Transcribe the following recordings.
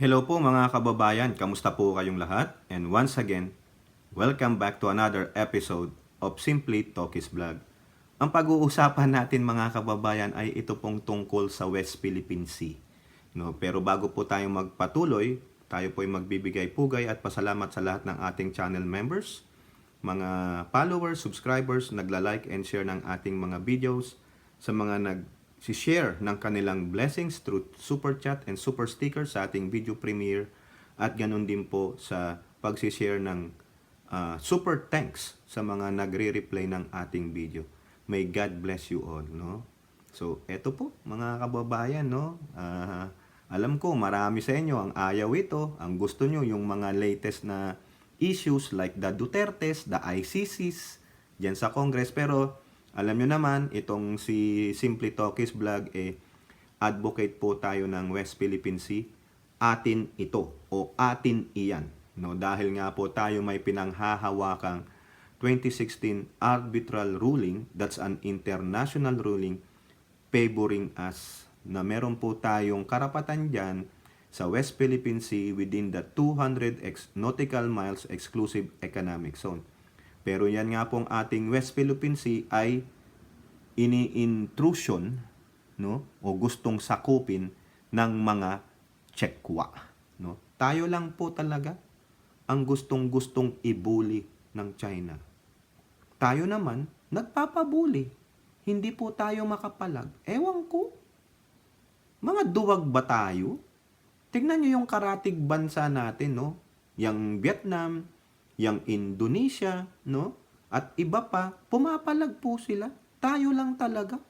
Hello po mga kababayan, kamusta po kayong lahat? And once again, welcome back to another episode of Simply Talkies Vlog. Ang pag-uusapan natin mga kababayan ay ito pong tungkol sa West Philippine Sea. No, pero bago po tayo magpatuloy, tayo po ay magbibigay pugay at pasalamat sa lahat ng ating channel members, mga followers, subscribers, nagla-like and share ng ating mga videos, sa mga nag-share ng kanilang blessings through super chat and super stickers sa ating video premiere, at ganun din po sa pag-share ng super thanks sa mga nagre-replay ng ating video. May God bless you all, no? So, eto po mga kababayan, no? Alam ko marami sa inyo ang ayaw ito, ang gusto nyo yung mga latest na issues like the Dutertes, the ICCs, dyan sa Congress. Pero alam nyo naman, itong si Simply Talkies Vlog, advocate po tayo ng West Philippine Sea. Atin ito o atin iyan. No? Dahil nga po tayo may pinanghahawakang 2016 arbitral ruling, that's an international ruling favoring us, na meron po tayong karapatan dyan sa West Philippine Sea within the 200 nautical miles exclusive economic zone. Pero yan nga pong ating West Philippine Sea ay ini-intrusion, no, o gustong sakupin ng mga Tsekwa, no. Tayo lang po talaga ang gustong-gustong ibuli ng China. Tayo naman nagpapabuli. Hindi po tayo makapalag. Ewan ko. Mga duwag ba tayo? Tignan nyo yung karatig bansa natin, no? Yang Vietnam, yang Indonesia, no? At iba pa, pumapalag po sila. Tayo lang talaga,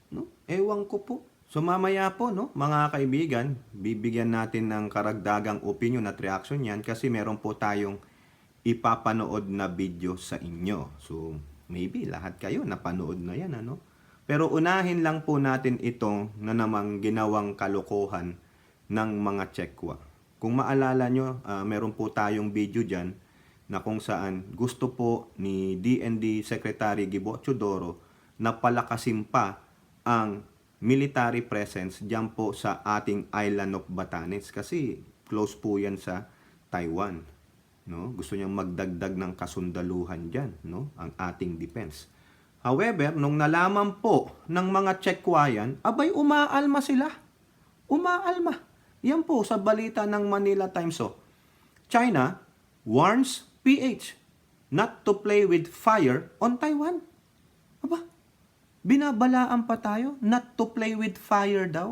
no? Ewan ko po. So mamaya po, no, mga kaibigan, bibigyan natin ng karagdagang opinion at reaction yan kasi meron po tayong ipapanood na video sa inyo. So maybe lahat kayo napanood na yan, ano? Pero unahin lang po natin ito na namang ginawang kalokohan ng mga Tsekwa. Kung maalala nyo, meron po tayong video dyan na kung saan gusto po ni DND Secretary Gibo Teodoro na palakasin pa ang military presence dyan po sa ating island of Batanes kasi close po yan sa Taiwan, no? Gusto niyang magdagdag ng kasundaluhan dyan, no? Ang ating defense. However, nung nalaman po ng mga Tsekwa yan, abay umaalma sila. Umaalma. Yan po sa balita ng Manila Times. So, China warns PH not to play with fire on Taiwan. Aba, binabalaan pa tayo not to play with fire daw.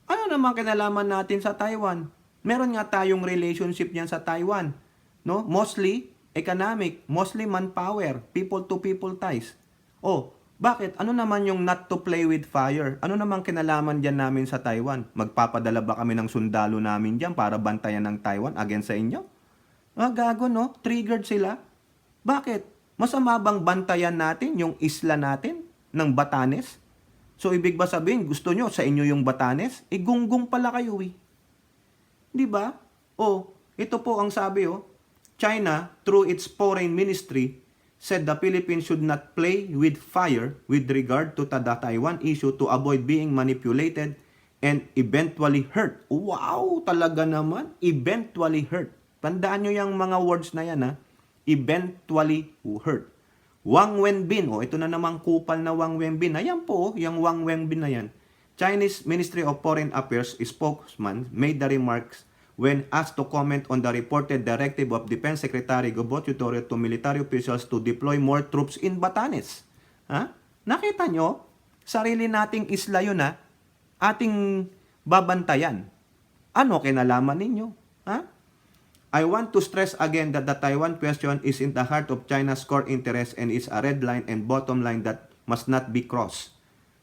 Ano naman kinalaman natin sa Taiwan? Meron nga tayong relationship niyan sa Taiwan, no? Mostly economic, mostly manpower, people to people ties. Oh, bakit? Ano naman yung not to play with fire? Ano naman kinalaman diyan namin sa Taiwan? Magpapadala ba kami ng sundalo namin diyan para bantayan ng Taiwan against sa inyo? Gago, no? Triggered sila. Bakit? Masama bang bantayan natin yung isla natin ng Batanes? So, ibig ba sabihin, gusto nyo sa inyo yung Batanes? Gunggong pala kayo, eh. Di ba? Oh, ito po ang sabi, oh. China, through its foreign ministry, said the Philippines should not play with fire with regard to the Taiwan issue to avoid being manipulated and eventually hurt. Wow, talaga naman. Eventually hurt. Tandaan nyo yung mga words na yan, ha? Eventually hurt. Wang Wenbin, ito na namang kupal na Wang Wenbin. Ayan po, yung Wang Wenbin na yan. Chinese Ministry of Foreign Affairs spokesman made the remarks when asked to comment on the reported directive of Defense Secretary Gibo Teodoro to military officials to deploy more troops in Batanes. Ha? Nakita nyo? Sarili nating isla yun, ha? Ating babantayan. Ano kinalaman ninyo? Ha? I want to stress again that the Taiwan question is in the heart of China's core interest and is a red line and bottom line that must not be crossed.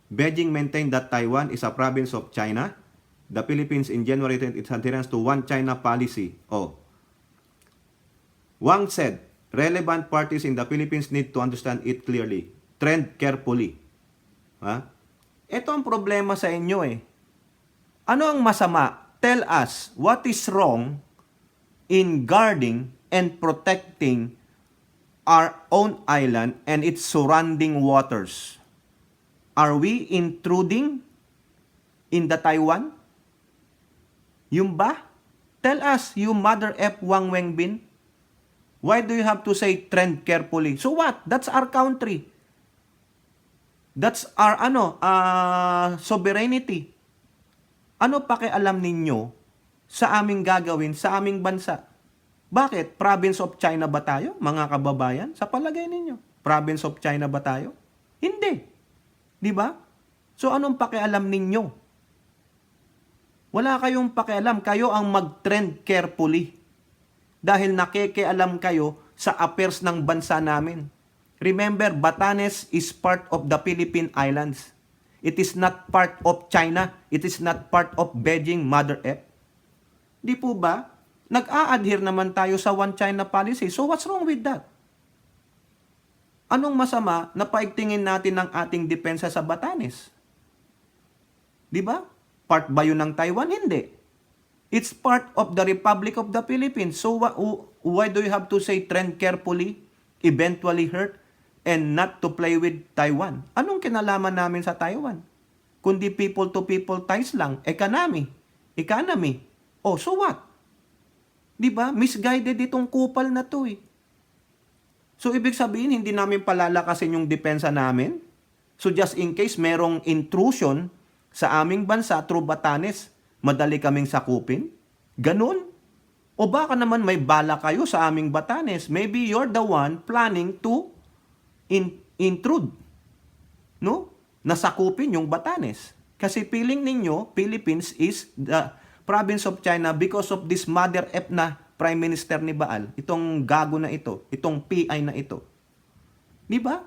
Beijing maintained that Taiwan is a province of China. The Philippines in January its adherence to One China policy. Wang said, relevant parties in the Philippines need to understand it clearly. Tread carefully. Ha? Ito ang problema sa inyo, eh. Ano ang masama? Tell us what is wrong in guarding and protecting our own island and its surrounding waters. Are we intruding in the Taiwan? Yung ba? Tell us, you mother F Wang Wenbin. Why do you have to say trend carefully? So what? That's our country. That's our sovereignty. Ano pakialam ninyo sa aming gagawin sa aming bansa? Bakit? Province of China ba tayo, mga kababayan? Sa palagay ninyo, province of China ba tayo? Hindi. Di ba? So anong pakialam ninyo? Wala kayong pakialam. Kayo ang mag-trend carefully. Dahil nakikialam kayo sa affairs ng bansa namin. Remember, Batanes is part of the Philippine Islands. It is not part of China. It is not part of Beijing, Mother F. Di po ba? Nag-a-adhere naman tayo sa One China policy. So what's wrong with that? Anong masama na paigtingin natin ng ating depensa sa Batanes? Di ba? Part ba yun ng Taiwan? Hindi. It's part of the Republic of the Philippines. So why do you have to say trend carefully, eventually hurt, and not to play with Taiwan? Anong kinalaman namin sa Taiwan? Kundi people-to-people ties lang. Economy. Oh, so what? Di ba? Misguided itong kupal na to eh. So, ibig sabihin, hindi namin palalakasin yung depensa namin? So, just in case merong intrusion sa aming bansa through Batanes, madali kaming sakupin? Ganun? O baka naman may bala kayo sa aming Batanes? Maybe you're the one planning to intrude. No? Nasakupin yung Batanes. Kasi feeling ninyo, Philippines is the province of China because of this Mother F na Prime Minister ni Baal. Itong gago na ito. Itong PI na ito. Di ba?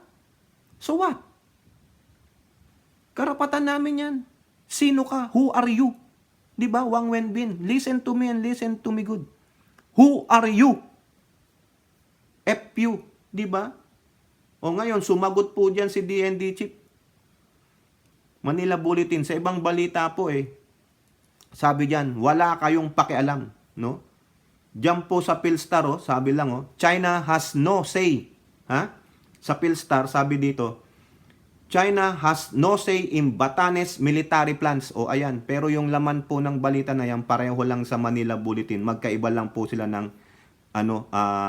So what? Karapatan namin yan. Sino ka? Who are you? Di ba? Wang Wenbin. Listen to me and listen to me good. Who are you? F you. Di ba? O ngayon, sumagot po dyan si DND Chief. Manila Bulletin. Sa ibang balita po sabi dyan, wala kayong pakialam. No? Diyan po sa Philstar, sabi lang, China has no say. Ha? Sa Philstar, sabi dito, China has no say in Batanes military plans. O ayan, pero yung laman po ng balita na yan, pareho lang sa Manila Bulletin. Magkaiba lang po sila ng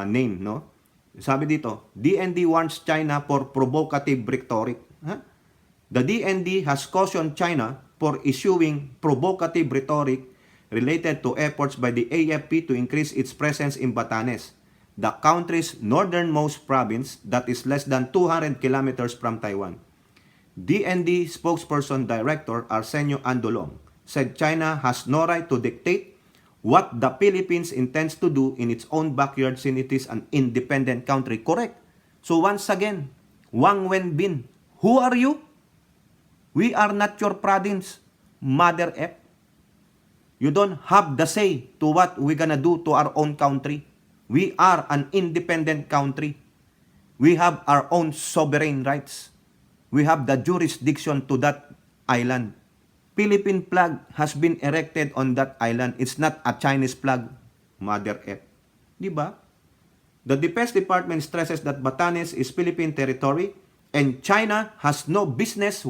name, no? Sabi dito, DND warns China for provocative rhetoric. Ha? The DND has cautioned China for issuing provocative rhetoric related to efforts by the AFP to increase its presence in Batanes, the country's northernmost province that is less than 200 kilometers from Taiwan. DND spokesperson director Arsenio Andolong said China has no right to dictate what the Philippines intends to do in its own backyard since it is an independent country. Correct. So once again, Wang Wenbin, who are you? We are not your province, Mother F. You don't have the say to what we're gonna do to our own country. We are an independent country. We have our own sovereign rights. We have the jurisdiction to that island. Philippine flag has been erected on that island. It's not a Chinese flag, Mother F. Di ba? The Defense Department stresses that Batanes is Philippine territory and China has no business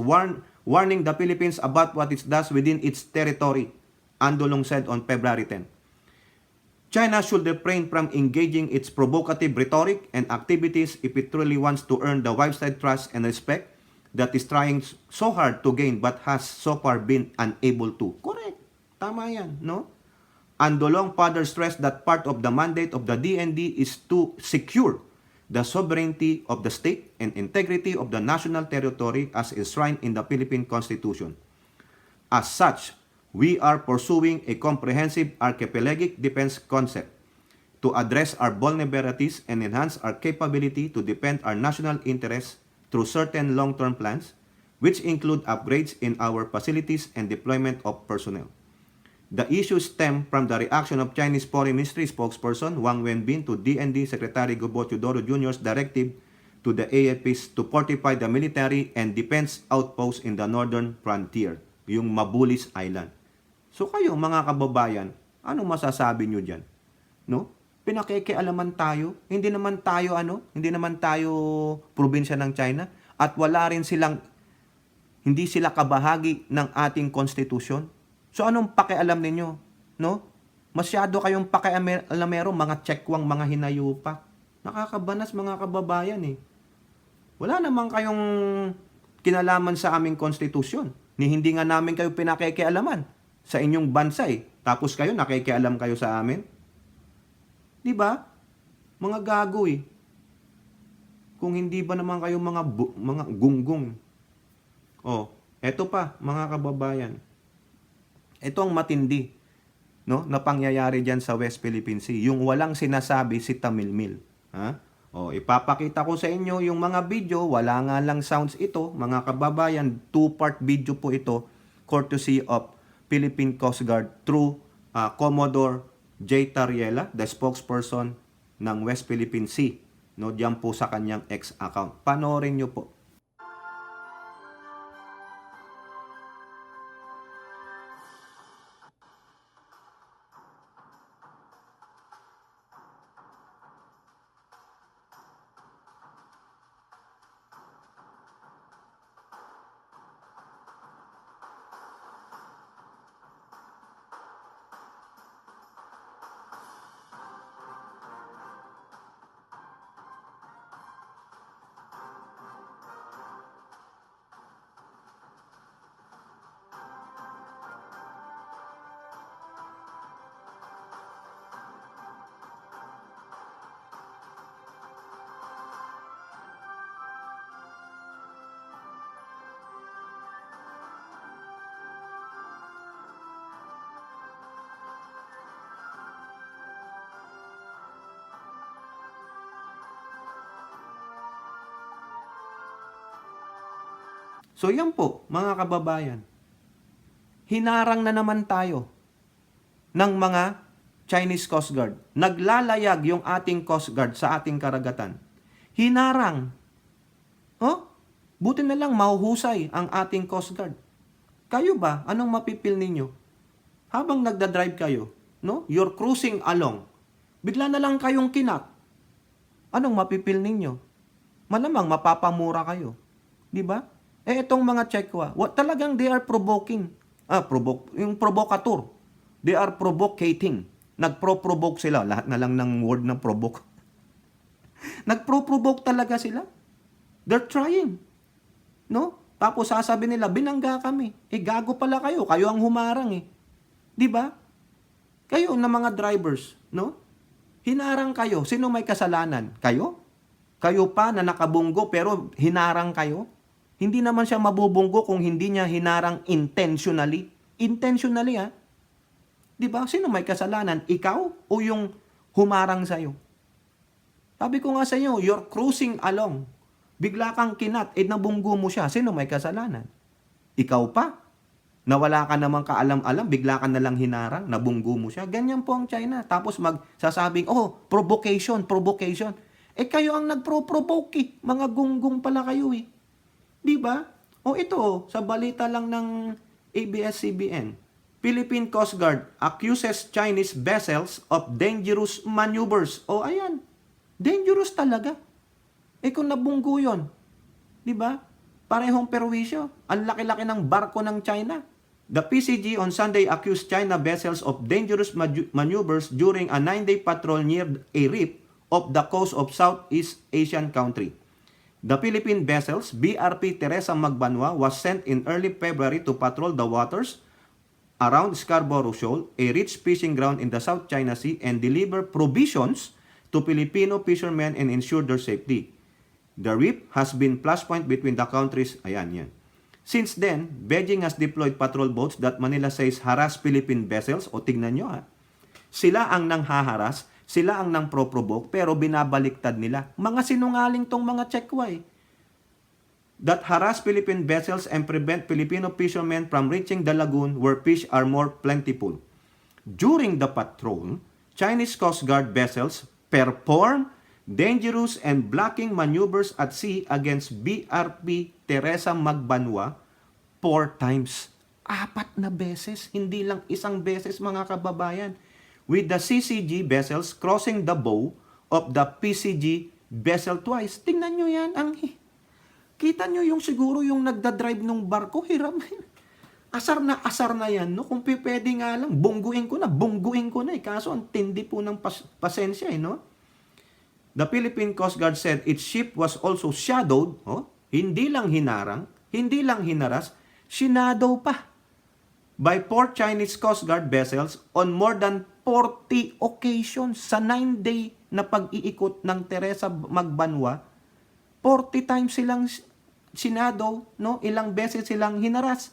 warning the Philippines about what it does within its territory, Andolong said on February 10. China should refrain from engaging its provocative rhetoric and activities if it truly wants to earn the widespread trust and respect that is trying so hard to gain but has so far been unable to. Correct. Tama yan, no? Andolong further stressed that part of the mandate of the DND is to secure the sovereignty of the state and integrity of the national territory as enshrined in the Philippine Constitution. As such, we are pursuing a comprehensive archipelagic defense concept to address our vulnerabilities and enhance our capability to defend our national interests through certain long-term plans, which include upgrades in our facilities and deployment of personnel. The issues stem from the reaction of Chinese Foreign Ministry spokesperson Wang Wenbin to DND Secretary Gobo Teodoro Jr.'s directive to the AFPs to fortify the military and defense outposts in the northern frontier, yung Mabulis Island. So kayo mga kababayan, anong masasabi nyo dyan? No? Pinakikialaman tayo, hindi naman tayo probinsya ng China at hindi sila kabahagi ng ating konstitusyon. So anong pakialam ninyo, no? Masyado kayong pakialamero, mga tsekwang mga hinayupak. Nakakabanas mga kababayan eh. Wala naman kayong kinalaman sa aming konstitusyon. Ni hindi nga namin kayo pinakikialaman sa inyong bansa eh. Tapos kayo nakikialam kayo sa amin. 'Di ba? Mga gago eh. Kung hindi ba naman kayo mga gunggong. Oh, eto pa mga kababayan. Ito ang matindi, no, na pangyayari diyan sa West Philippine Sea, yung walang sinasabi si Tamilmil. Ha? O, ipapakita ko sa inyo yung mga video, wala nga lang sounds ito, mga kababayan, 2-part video po ito, courtesy of Philippine Coast Guard through Commodore J. Tariela, the spokesperson ng West Philippine Sea, no, diyan po sa kanyang X account. Panoorin nyo po. So yan po, mga kababayan. Hinarang na naman tayo ng mga Chinese Coast Guard. Naglalayag yung ating Coast Guard sa ating karagatan. Hinarang. Oh, buti na lang mahuhusay ang ating Coast Guard. Kayo ba, anong mapipil ninyo? Habang nagdadrive kayo, no? You're cruising along. Bigla na lang kayong kinat. Anong mapipil ninyo? Malamang mapapamura kayo. Di ba? Itong mga Chekwa, talagang they are provoking. Yung provocateur. They are provocating. Nagpro-provoke sila. Lahat na lang ng word na provoke. Nagpro-provoke talaga sila. They're trying. No? Tapos sasabi nila, binangga kami. Gago pala kayo. Kayo ang humarang eh. Di ba? Kayo na mga drivers, no? Hinarang kayo. Sino may kasalanan? Kayo? Kayo pa na nakabunggo pero hinarang kayo? Hindi naman siya mabubunggo kung hindi niya hinarang intentionally. Intentionally, ha? Di ba? Sino may kasalanan? Ikaw o yung humarang sa'yo? Sabi ko nga sa inyo, you're cruising along. Bigla kang kinat, nabunggo mo siya. Sino may kasalanan? Ikaw pa. Nawala ka namang kaalam-alam, bigla ka nalang hinarang, nabunggo mo siya. Ganyan po ang China. Tapos magsasabing, provocation. Kayo ang nagpro-provoke eh. Mga gunggong pala kayo eh. Di ba? Ito, sa balita lang ng ABS-CBN. Philippine Coast Guard accuses Chinese vessels of dangerous maneuvers. Ayan. Dangerous talaga. Kung nabunggo yun, di ba? Parehong perwisyo. Ang laki-laki ng barko ng China. The PCG on Sunday accused China vessels of dangerous maneuvers during a 9-day patrol near a reef of the coast of Southeast Asian country. The Philippine vessels, BRP Teresa Magbanwa, was sent in early February to patrol the waters around Scarborough Shoal, a rich fishing ground in the South China Sea, and deliver provisions to Filipino fishermen and ensure their safety. The reef has been flashpoint between the countries. Ayan, yan. Since then, Beijing has deployed patrol boats that Manila says harass Philippine vessels. Tignan nyo ha. Sila ang nanghaharas, sila ang nang pro-provoke, pero binabaliktad nila. Mga sinungaling tong mga Chekwa eh. That harass Philippine vessels and prevent Filipino fishermen from reaching the lagoon where fish are more plentiful. During the patrol, Chinese Coast Guard vessels perform dangerous and blocking maneuvers at sea against BRP Teresa Magbanwa 4 times. 4 na beses, hindi lang isang beses mga kababayan. With the CCG vessels crossing the bow of the PCG vessel twice. Tingnan nyo yan. Kita nyo yung siguro yung nagdadrive ng barko, hiram. asar na yan, no? Kung pwede nga lang, bungguin ko na eh. Kaso ang tindi po ng pasensya eh, no? The Philippine Coast Guard said its ship was also shadowed, hindi lang hinarang, hindi lang hinaras, sinadow pa by 4 Chinese Coast Guard vessels on more than 40 occasions sa 9-day na pag-iikot ng Teresa Magbanwa. 40 times silang sinado, no? Ilang beses silang hinaras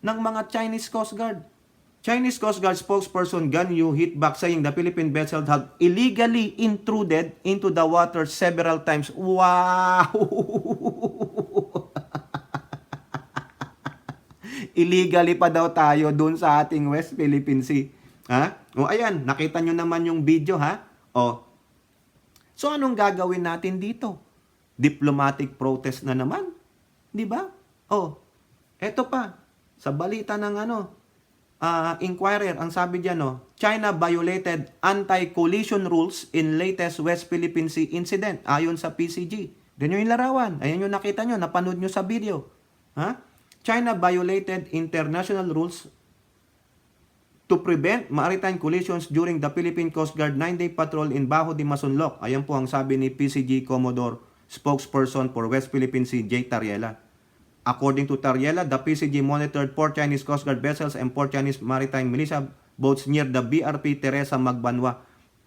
ng mga Chinese Coast Guard. Chinese Coast Guard spokesperson Gan Yu hit back saying the Philippine vessels have illegally intruded into the water several times. Wow! Illegally pa daw tayo dun sa ating West Philippine Sea. Ha? O ayan, nakita nyo naman yung video, ha? O, so anong gagawin natin dito? Diplomatic protest na naman. Di ba? O, eto pa, sa balita ng Inquirer, ang sabi diyan, China violated anti-collision rules in latest West Philippine Sea incident ayon sa PCG. Yan yung larawan. Ayan yung nakita nyo, napanood nyo sa video. Ha? China violated international rules to prevent maritime collisions during the Philippine Coast Guard 9-day patrol in Bajo de Masunloc. Ayan po ang sabi ni PCG Commodore spokesperson for West Philippine Sea, J. Tariela. According to Tariela, the PCG monitored 4 Chinese Coast Guard vessels and 4 Chinese maritime militia boats near the BRP Teresa Magbanwa.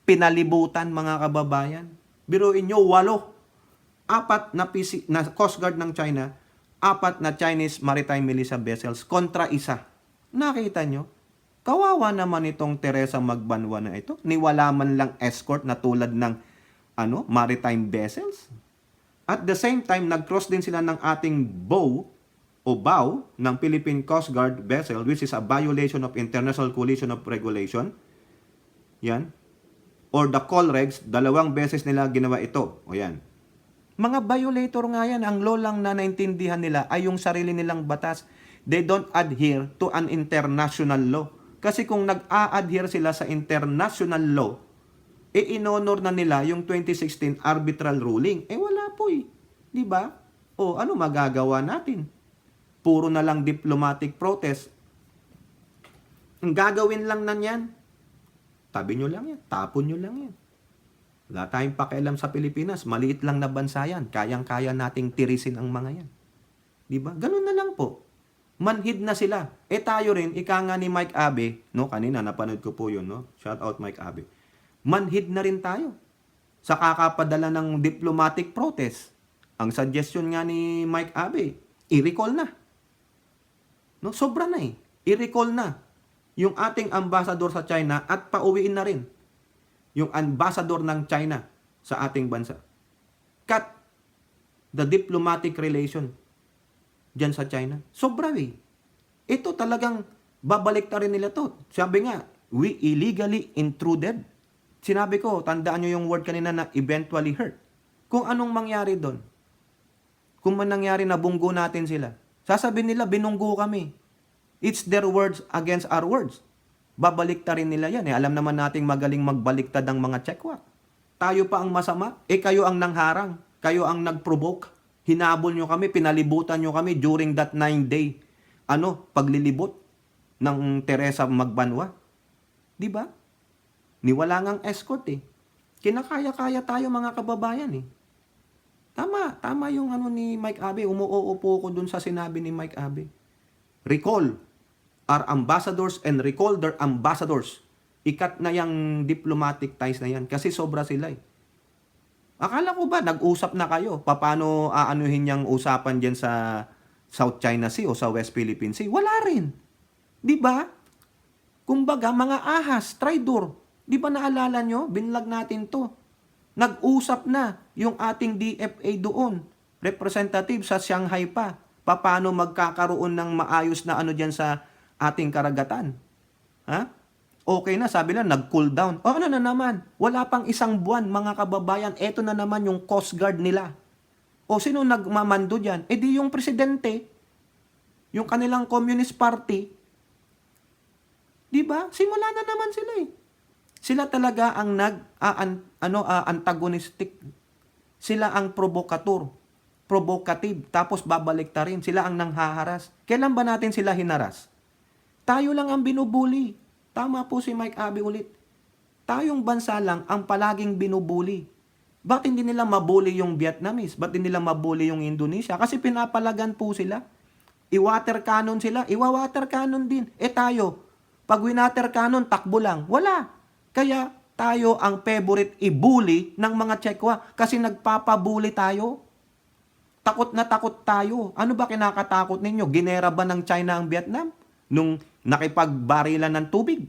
Pinalibutan, mga kababayan. Biruin nyo, 4 na Coast Guard ng China, 4 na Chinese maritime militia vessels kontra 1. Nakita nyo? Kawawa naman itong Teresa Magbanwa na ito. Niwala man lang escort na tulad ng maritime vessels. At the same time, nag-cross din sila ng ating bow ng Philippine Coast Guard vessel, which is a violation of International Coalition of Regulation. Yan. Or the COLREGs, 2 beses nila ginawa ito. O yan. Mga violator nga yan. Ang law lang na naintindihan nila ay yung sarili nilang batas. They don't adhere to an international law. Kasi kung nag-a-adhere sila sa international law, inonor na nila yung 2016 arbitral ruling. Wala po eh. Di ba? O ano magagawa natin? Puro na lang diplomatic protest. Ang gagawin lang na yan, tabi nyo lang yan, tapon nyo lang yan. Wala tayong pakialam sa Pilipinas, maliit lang na bansa yan, kayang-kaya nating tirisin ang mga yan. Di ba? Ganun na lang po. Manhid na sila. Tayo rin, ika nga ni Mike Abe, kanina napanood ko po yun, shout out Mike Abe. Manhid na rin tayo sa kakapadala ng diplomatic protest. Ang suggestion nga ni Mike Abe, i-recall na. Sobra na eh. I-recall na yung ating ambassador sa China at pauwiin na rin yung ambassador ng China sa ating bansa. Cut the diplomatic relation dyan sa China. Sobra eh. Ito talagang babalik na rin nila to. Sabi nga, we illegally intruded. Sinabi ko, tandaan nyo yung word kanina na eventually hurt. Kung anong mangyari doon, kung man nangyari na bunggo natin sila, sasabihin nila, binunggo kami. It's their words against our words. Babaliktad rin nila yan. Alam naman nating magaling magbaliktad ang mga Chekwa. Tayo pa ang masama. Kayo ang nangharang. Kayo ang nag-provoke. Hinabol nyo kami, pinalibutan nyo kami during that 9-day paglilibot ng Teresa Magbanwa. Di ba? Niwala ngang escort eh. Kinakaya-kaya tayo mga kababayan eh. Tama yung ni Mike Abe. Umuupo ko dun sa sinabi ni Mike Abe. Recall our ambassadors and recall their ambassadors. Ikat na yung diplomatic ties na yan kasi sobra sila eh. Akala ko ba nag-usap na kayo? Paano aanuhin yung usapan dyan sa South China Sea o sa West Philippine Sea? Wala rin. Di ba? Kumbaga, mga ahas, traidor. Di ba naalala nyo? Binlag natin to. Nag-usap na yung ating DFA doon. Representative sa Shanghai pa. Paano magkakaroon ng maayos na dyan sa ating karagatan? Ha? Okay na, sabi lang, nag-cool down. Ano na naman? Wala pang 1 buwan, mga kababayan. Eto na naman yung Coast Guard nila. Sino nagmamando dyan? Di yung presidente, yung kanilang Communist Party. Di ba? Simula na naman sila eh. Sila talaga ang antagonistic. Sila ang provocative. Tapos babalik ta rin. Sila ang nanghaharas. Kailan ba natin sila hinaras? Tayo lang ang binubuli. Tama po si Mike Abe ulit. Tayong bansa lang ang palaging binubuli. Ba't hindi nila mabuli yung Vietnamese? Ba't hindi nila mabuli yung Indonesia? Kasi pinapalagan po sila. I-water cannon sila. Iwa-water cannon din. Tayo, pag winater cannon, takbo lang. Wala. Kaya tayo ang favorite ibuli ng mga Chekwa kasi nagpapabuli tayo. Takot na takot tayo. Ano ba kinakatakot ninyo? Ginera ba ng China ang Vietnam? Nung nakipagbarilan ng tubig?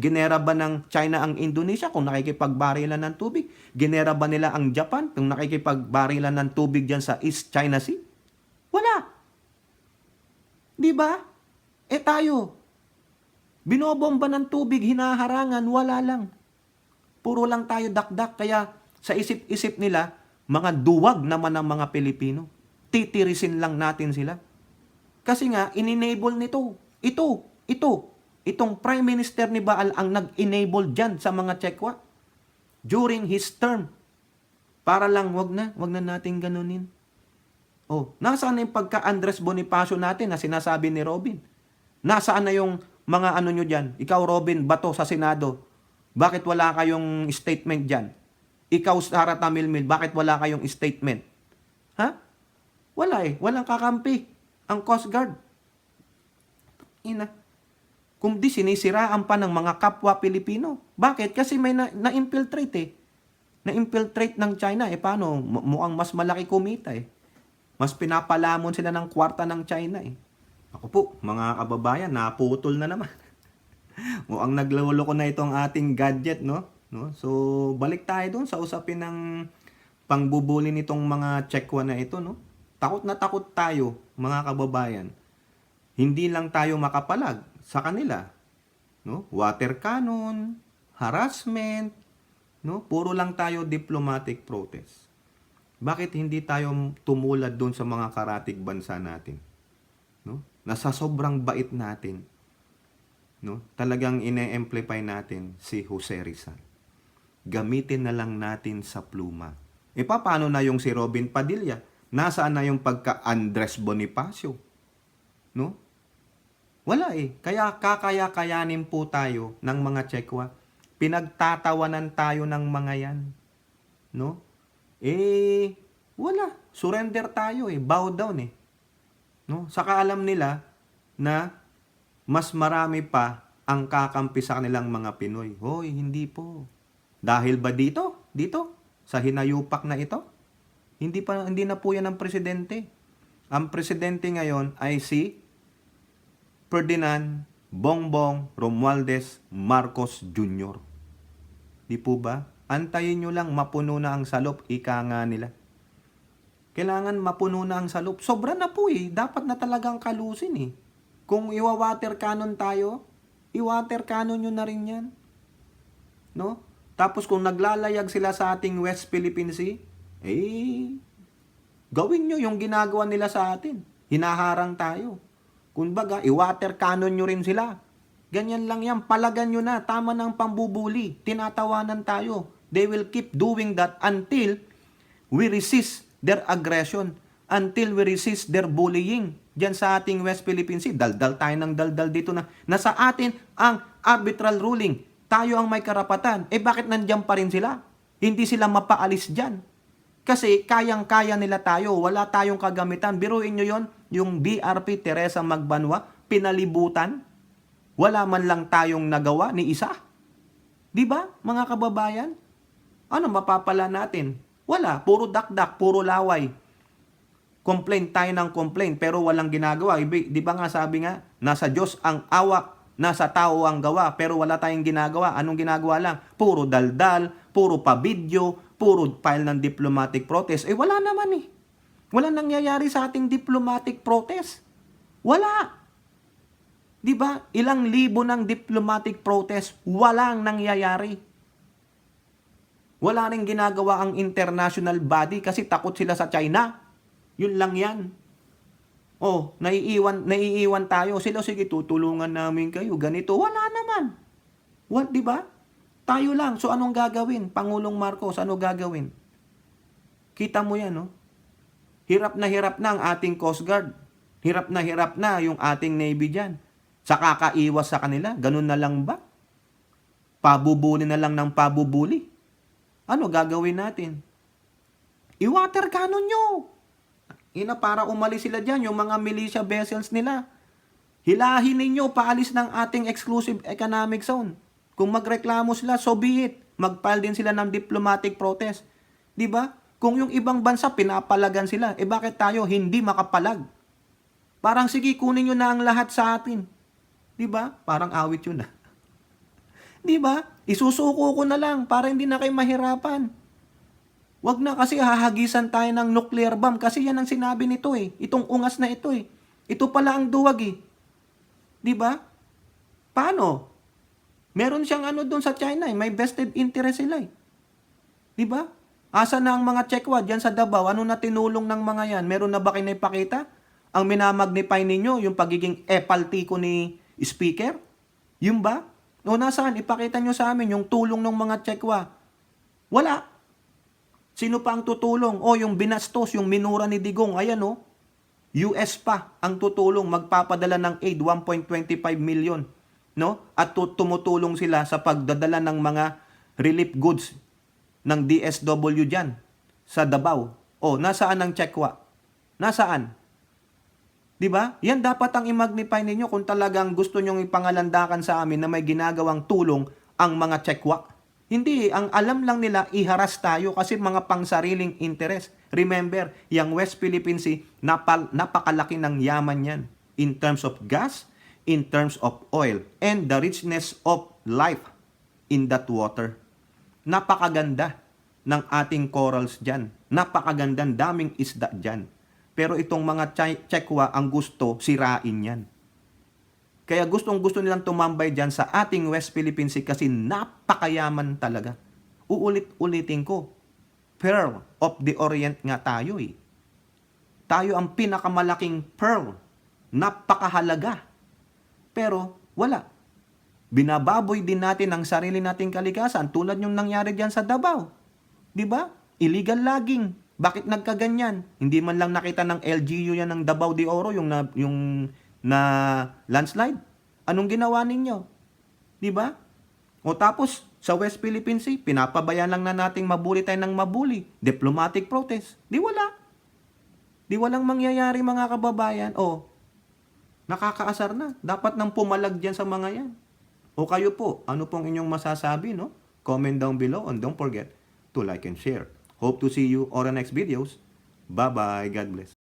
Ginera ba ng China ang Indonesia kung nakikipagbarilan ng tubig? Ginera ba nila ang Japan kung nakikipagbarilan ng tubig dyan sa East China Sea? Wala. Di ba? Tayo, binobomba ng tubig, hinaharangan, wala lang. Puro lang tayo dakdak. Kaya sa isip-isip nila, mga duwag naman ang mga Pilipino. Titirisin lang natin sila. Kasi nga, in-enable nito. Itong Prime Minister ni Baal ang nag-enable dyan sa mga Chekwa during his term. Para lang, wag na natin ganunin. Nasaan na yung pagka-Andres Bonifacio natin na sinasabi ni Robin? Nasaan na yung mga ano nyo dyan? Ikaw, Robin, Bato sa Senado. Bakit wala kayong statement dyan? Ikaw, Sara Tamilmil, bakit wala kayong statement? Ha? Wala Walang kakampi. Ang Coast Guard. Kung di sinisiraan pa ng mga kapwa Pilipino. Bakit? Kasi may na-infiltrate Na-infiltrate ng China. Paano? Mukhang mas malaki kumita Mas pinapalamon sila ng kwarta ng China Ako po, mga kababayan, naputol na naman. Mukhang nagluloko na itong ating gadget, no? So, balik tayo doon sa usapin ng pangbubuli nitong mga Chekwa na ito, no? Takot na takot tayo, mga kababayan. Hindi lang tayo makapalag sa kanila, no? Water cannon, harassment, no? Puro lang tayo diplomatic protest. Bakit hindi tayo tumulad doon sa mga karatig bansa natin? No? Nasa sobrang bait natin, no? Talagang ine-amplify natin si Jose Rizal. Gamitin na lang natin sa pluma. Paano na yung si Robin Padilla? Nasaan na yung pagka-Andres Bonifacio? No? Wala Kaya kakaya-kayanin po tayo ng mga Chekwa. Pinagtatawanan tayo ng mga yan. No? Wala. Surrender tayo Bow down No? Saka alam nila na mas marami pa ang kakampi sa kanilang mga Pinoy. Hoy, hindi po. Dahil ba dito? Sa hinayupak na ito? Hindi na po yan ang presidente. Ang presidente ngayon ay si Ferdinand Bongbong Romualdez Marcos Jr. Di po ba? Antayin nyo lang mapuno na ang salop, ika nga nila. Kailangan mapuno na ang salop. Sobra na po Dapat na talagang kalusin Kung iwa-water cannon tayo, i-water cannon nyo na rin yan. No? Tapos kung naglalayag sila sa ating West Philippine Sea, gawin nyo yung ginagawa nila sa atin. Hinaharang tayo. Kumbaga, i-water cannon nyo rin sila. Ganyan lang yan. Palagan nyo na. Tama ng pambubuli. Tinatawanan tayo. They will keep doing that until we resist their aggression. Until we resist their bullying. Diyan sa ating West Philippine Sea. Daldal tayo ng daldal dito na. Nasa atin ang arbitral ruling. Tayo ang may karapatan. Bakit nandiyan pa rin sila? Hindi sila mapaalis dyan. Kasi kayang-kaya nila tayo. Wala tayong kagamitan. Biruin nyo yon, yung BRP Teresa Magbanwa, pinalibutan. Wala man lang tayong nagawa ni isa. Di ba, mga kababayan? Ano mapapala natin? Wala. Puro dakdak, puro laway. Complain tayo ng complain, pero walang ginagawa. Di ba nga sabi nga, nasa Diyos ang awa, nasa tao ang gawa, pero wala tayong ginagawa. Anong ginagawa lang? Puro daldal, puro pa-video, puro file ng diplomatic protest. Wala naman Wala nangyayari sa ating diplomatic protest. Wala. Di ba? Ilang libo ng diplomatic protest, walang nangyayari. Wala rin ginagawa ang international body kasi takot sila sa China. Yun lang yan. Naiiwan tayo. Sila, sige, tutulungan namin kayo. Ganito. Wala naman. Di ba? Tayo lang. So, anong gagawin? Pangulong Marcos, ano gagawin? Kita mo yan, Hirap na ang ating Coast Guard. Hirap na yung ating Navy dyan. Sa kakaiwas sa kanila, ganun na lang ba? Pabubuli na lang ng pabubuli. Ano gagawin natin? I-water cannon nyo. Para umalis sila dyan, yung mga militia vessels nila. Hilahin ninyo, paalis ng ating exclusive economic zone. Kung magreklamo sila, so be it. Mag-file din sila ng diplomatic protest. Di ba? Kung yung ibang bansa pinapalagan sila, bakit tayo hindi makapalag? Parang sige, kunin nyo na ang lahat sa atin. Di ba? Parang awit yun. Di ba? Isusuko ko na lang para hindi na kayo mahirapan. Wag na kasi hahagisan tayo ng nuclear bomb kasi yan ang sinabi nito eh. Itong ungas na ito eh. Ito pala ang duwag eh. 'Di ba? Paano? Meron siyang doon sa China eh. May vested interest sila eh. 'Di ba? Asa na ang mga Chekwa diyan sa Davao? Ano na tinulong ng mga yan? Meron na ba kayo naipakita? Ang minamagnify ninyo, yung pagiging epaltiko ni speaker? Yung ba? O nasaan? Ipakita nyo sa amin yung tulong ng mga Chekwa. Wala. Sino pa ang tutulong? O yung binastos, yung minura ni Digong. Ayan o. US pa ang tutulong. Magpapadala ng aid, 1.25 million. No? At tumutulong sila sa pagdadala ng mga relief goods ng DSW dyan sa Davao. O, nasaan ang Chekwa? Nasaan? Diba? Yan dapat ang i-magnify ninyo kung talagang gusto nyong ipangalandakan sa amin na may ginagawang tulong ang mga Chekwa. Hindi, ang alam lang nila iharas tayo kasi mga pangsariling interes. Remember, yung West Philippine Sea, napakalaki ng yaman yan in terms of gas, in terms of oil, and the richness of life in that water. Napakaganda ng ating corals dyan. Napakagandang daming isda dyan. Pero itong mga Chekwa ang gusto, sirain yan. Kaya gustong-gusto nilang tumambay dyan sa ating West Philippine Sea kasi napakayaman talaga. Uulit-ulitin ko, Pearl of the Orient nga tayo eh. Tayo ang pinakamalaking pearl. Napakahalaga. Pero wala. Binababoy din natin ang sarili nating kalikasan tulad yung nangyari dyan sa Davao. Diba? Illegal logging. Bakit nagkaganyan? Hindi man lang nakita ng LGU yan ng Davao de Oro, yung na landslide. Anong ginawa ninyo? Di ba? O tapos, sa West Philippine Sea, pinapabayaan lang na nating mabuli tayo ng mabuli. Diplomatic protest. Di wala. Di walang mangyayari mga kababayan. O, nakakaasar na. Dapat nang pumalag dyan sa mga yan. O kayo po, ano pong inyong masasabi, no? Comment down below and don't forget to like and share. Hope to see you on the next videos. Bye-bye. God bless.